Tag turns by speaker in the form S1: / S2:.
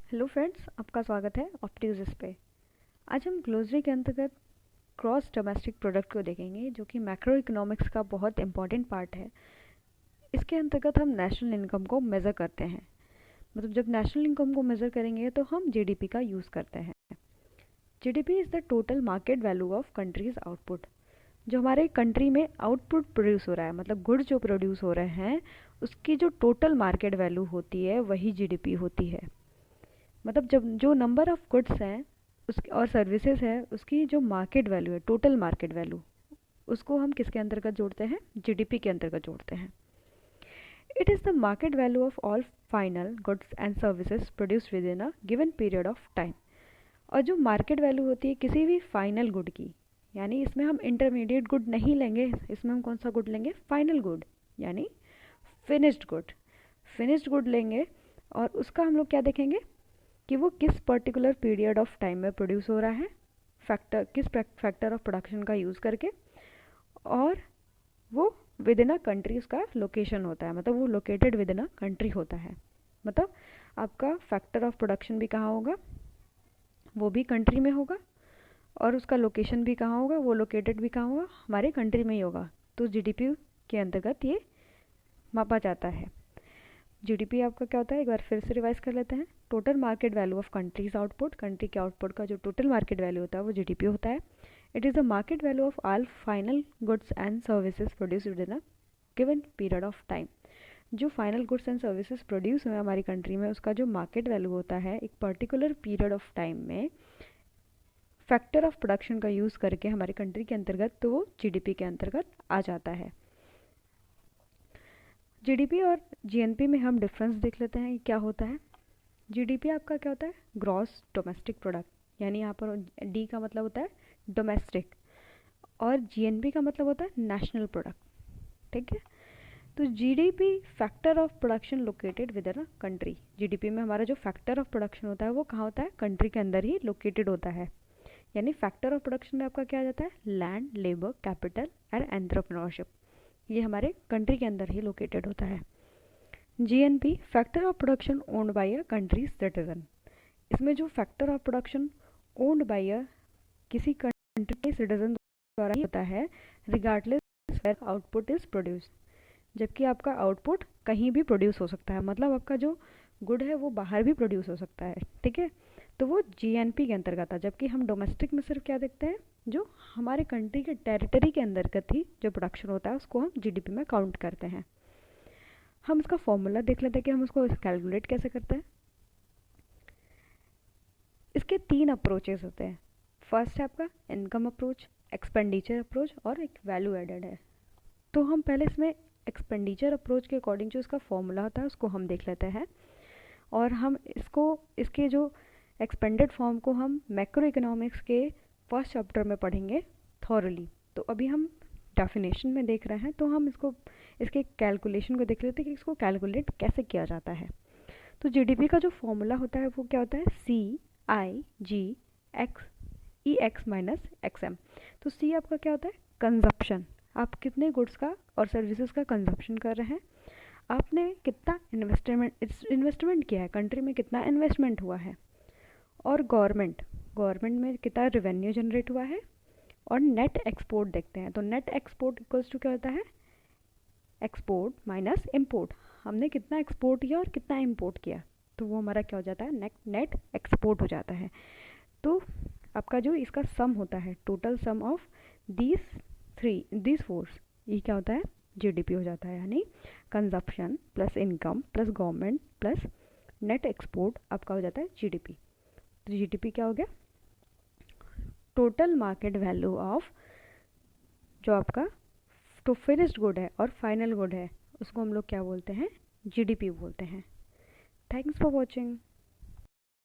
S1: Hello friends, आपका स्वागत है ऑप्टिक्स पे। आज हम ग्लोसरी के अंतर्गत क्रॉस डोमेस्टिक प्रोडक्ट को देखेंगे, जो कि मैक्रो इकोनॉमिक्स का बहुत इंपॉर्टेंट पार्ट है। इसके अंतर्गत हम नेशनल इनकम को मेज़र करते हैं। मतलब जब नेशनल इनकम को मेज़र करेंगे तो हम जीडीपी का यूज़ करते हैं। GDP is the total market value of countries output. जो हमारे कंट्री में आउटपुट प्रोड्यूस हो रहा है, मतलब गुड जो प्रोड्यूस हो रहे हैं, उसकी जो टोटल मार्केट वैल्यू होती है वही जीडीपी होती है। मतलब जब जो नंबर ऑफ गुड्स हैं उसकी और सर्विसेज है, उसकी जो मार्केट वैल्यू है, टोटल मार्केट वैल्यू, उसको हम किसके अंतर्गत जोड़ते हैं? जीडीपी के अंतर्गत जोड़ते हैं। It is the market value of all final goods and services produced with in a given period of time. और जो मार्केट वैल्यू होती है किसी भी फाइनल गुड की, यानी इसमें हम इंटरमीडिएट गुड नहीं लेंगे, इसमें हम कौन सा गुड लेंगे? फाइनल गुड, यानी फिनिश्ड गुड। फिनिश्ड गुड लेंगे और उसका हम लोग क्या देखेंगे कि वो किस पर्टिकुलर पीरियड ऑफ टाइम में प्रोड्यूस हो रहा है, किस फैक्टर ऑफ प्रोडक्शन का यूज़ करके, और वो विद इन अ कंट्री उसका लोकेशन होता है, मतलब वो located with in a country होता है। मतलब आपका फैक्टर ऑफ प्रोडक्शन भी कहाँ होगा? वो भी कंट्री में होगा, और उसका लोकेशन भी कहाँ होगा? वो लोकेटेड भी कहाँ होगा? हमारे कंट्री में ही होगा। तो जीडीपी के अंतर्गत ये मापा जाता है। जीडीपी आपका क्या होता है, एक बार फिर से रिवाइज कर लेते हैं। Total market value of countries output, country के आउटपुट का जो टोटल मार्केट वैल्यू होता है वो जीडीपी होता है। It is the market value of all final goods and services produce within a given period of time. जो final goods and services produce हुए हमारी कंट्री में, उसका जो मार्केट वैल्यू होता है एक पर्टिकुलर पीरियड ऑफ टाइम में फैक्टर ऑफ प्रोडक्शन का यूज़ करके हमारी कंट्री के अंतर्गत, तो वो जीडीपी के अंतर्गत आ जाता है। जीडीपी और जीएनपी में हम डिफरेंस देख लेते हैं, क्या होता है। जीडीपी आपका क्या होता है? ग्रॉस डोमेस्टिक प्रोडक्ट, यानी यहाँ पर डी का मतलब होता है डोमेस्टिक, और जीएनपी का मतलब होता है नेशनल प्रोडक्ट। ठीक है, तो GDP factor of production located with in a country. GDP में हमारा जो फैक्टर ऑफ प्रोडक्शन होता है वो कहाँ होता है? कंट्री के अंदर ही लोकेटेड होता है। यानी फैक्टर ऑफ प्रोडक्शन में आपका क्या आ जाता है? Land, labour, capital and entrepreneurship. ये हमारे कंट्री के अंदर ही लोकेटेड होता है। GNP factor of production owned by a country citizen. इसमें जो factor of production owned by a किसी कंट्री के सिटीजन द्वारा ही होता है, regardless where output is produce. जबकि आपका आउटपुट कहीं भी प्रोड्यूस हो सकता है, मतलब आपका जो गुड है वो बाहर भी प्रोड्यूस हो सकता है। ठीक है, तो वो जीएनपी के अंतर्गत आता है। जबकि हम डोमेस्टिक में सिर्फ क्या देखते हैं, जो हमारे कंट्री के टेरिटरी के अंतर्गत ही जो प्रोडक्शन होता है उसको हम जीडीपी में काउंट करते हैं। हम इसका फॉर्मूला देख लेते हैं कि हम उसको कैलकुलेट कैसे करते हैं। इसके तीन अप्रोचेस होते हैं। फर्स्ट है आपका इनकम अप्रोच, एक्सपेंडिचर अप्रोच, और एक वैल्यू एडेड है। तो हम पहले इसमें एक्सपेंडिचर अप्रोच के अकॉर्डिंग जो इसका फॉर्मूला होता है उसको हम देख लेते हैं, और हम इसको इसके जो एक्सपेंडेड फॉर्म को हम मैक्रो इकोनॉमिक्स के फर्स्ट चैप्टर में पढ़ेंगे थॉरली। तो अभी हम डेफिनेशन में देख रहे हैं, तो हम इसको इसके कैलकुलेशन को देख लेते हैं कि इसको कैलकुलेट कैसे किया जाता है। तो जीडीपी का जो फॉर्मूला होता है वो क्या होता है? सी आई जी एक्स ई एक्स माइनस एक्स एम। तो सी आपका क्या होता है? कंजप्शन। आप कितने गुड्स का और सर्विसेज का कंजप्शन कर रहे हैं, आपने कितना इन्वेस्टमेंट किया है, कंट्री में कितना इन्वेस्टमेंट हुआ है। और गवर्नमेंट, गवर्नमेंट में कितना रेवेन्यू जनरेट हुआ है। और नेट एक्सपोर्ट देखते हैं, तो नेट एक्सपोर्ट इक्वल्स टू क्या होता है? Export minus import. हमने कितना एक्सपोर्ट किया और कितना इम्पोर्ट किया, तो वो हमारा क्या हो जाता है? नेट एक्सपोर्ट हो जाता है। तो आपका जो इसका सम होता है, total sum of these force, ये क्या होता है? जीडीपी हो जाता है। यानी consumption plus income plus government plus net export आपका हो जाता है जीडीपी। तो जीडीपी क्या हो गया? टोटल मार्केट वैल्यू ऑफ जो आपका तो फिनिश्ड गुड है और फाइनल गुड है, उसको हम लोग क्या बोलते हैं? जीडीपी बोलते हैं। Thanks for watching.